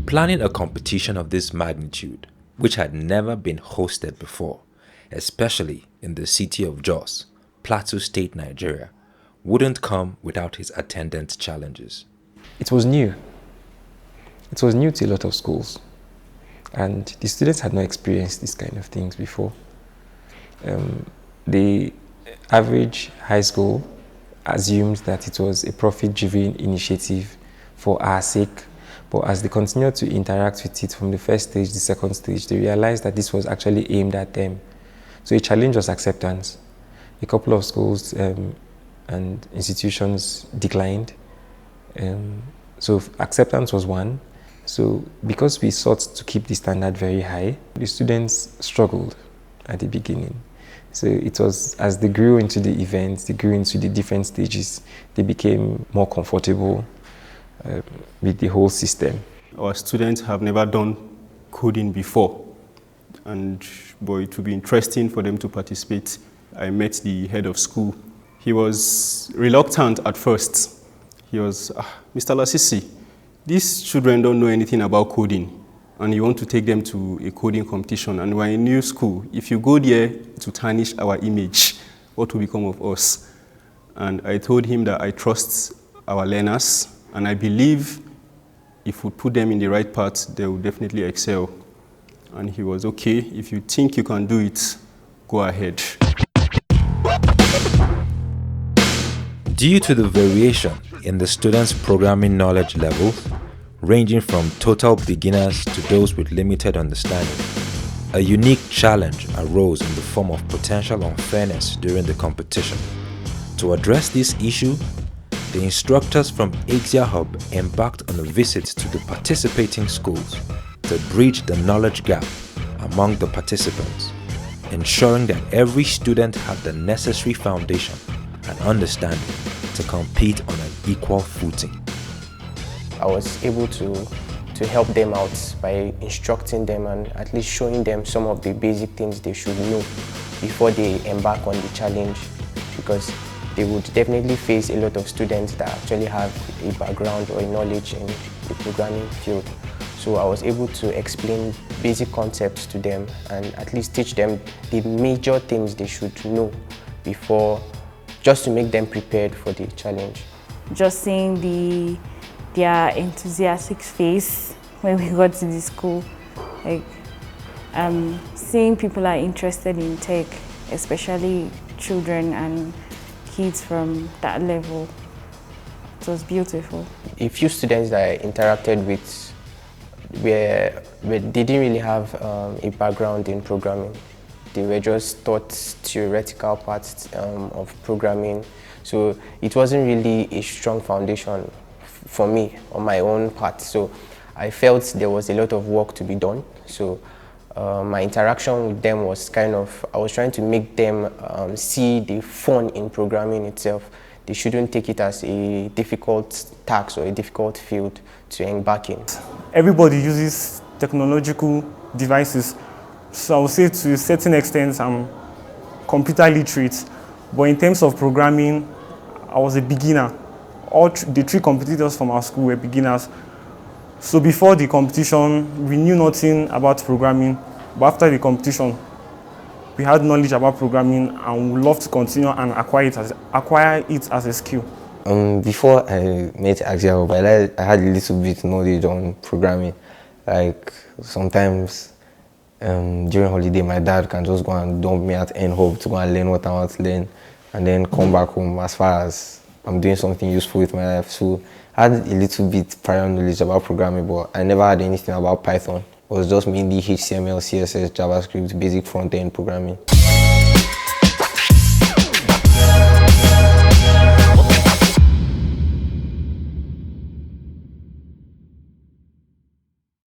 planning a competition of this magnitude, which had never been hosted before, especially in the city of Jos, Plateau State, Nigeria, wouldn't come without its attendant challenges. It was new. It was new to a lot of schools, and the students had not experienced these kind of things before. The average high school assumed that it was a profit-driven initiative for our sake, but as they continued to interact with it from the first stage, the second stage, they realized that this was actually aimed at them. So a challenge was acceptance. A couple of schools and institutions declined. So acceptance was one. So because we sought to keep the standard very high, the students struggled at the beginning. So it was as they grew into the events, they grew into the different stages, they became more comfortable with the whole system. Our students have never done coding before, and boy, it would be interesting for them to participate. I met the head of school. He was reluctant at first. He was, Mr. Lasisi, these children don't know anything about coding, and you want to take them to a coding competition, and we're a new school. If you go there to tarnish our image, what will become of us? And I told him that I trust our learners, and I believe if we put them in the right path, they will definitely excel. And he was, okay, if you think you can do it, go ahead. Due to the variation in the students' programming knowledge levels, ranging from total beginners to those with limited understanding, a unique challenge arose in the form of potential unfairness during the competition. To address this issue, the instructors from AXIA Hub embarked on a visit to the participating schools to bridge the knowledge gap among the participants, ensuring that every student had the necessary foundation and understanding to compete on an equal footing. I was able to help them out by instructing them and at least showing them some of the basic things they should know before they embark on the challenge, because they would definitely face a lot of students that actually have a background or a knowledge in the programming field. So I was able to explain basic concepts to them and at least teach them the major things they should know before, just to make them prepared for the challenge. Just seeing their enthusiastic face when we got to the school, like seeing people are interested in tech, especially children and kids from that level. It was beautiful. A few students that I interacted with they didn't really have a background in programming. They were just taught theoretical parts of programming. So it wasn't really a strong foundation for me on my own part. So I felt there was a lot of work to be done. So my interaction with them was I was trying to make them see the fun in programming itself. They shouldn't take it as a difficult task or a difficult field to embark in. Everybody uses technological devices. So I would say to a certain extent I'm computer literate, but in terms of programming, I was a beginner. The three competitors from our school were beginners. So before the competition, we knew nothing about programming, but after the competition, we had knowledge about programming and we love to continue and acquire it as a skill. Before I met AXIA Hub, I had a little bit knowledge on programming. Like sometimes during holiday, my dad can just go and dump me at N-Hub to go and learn what I want to learn, and then come back home as far as I'm doing something useful with my life. So I had a little bit prior knowledge about programming, but I never had anything about Python. It was just mainly HTML, CSS, JavaScript, basic front-end programming.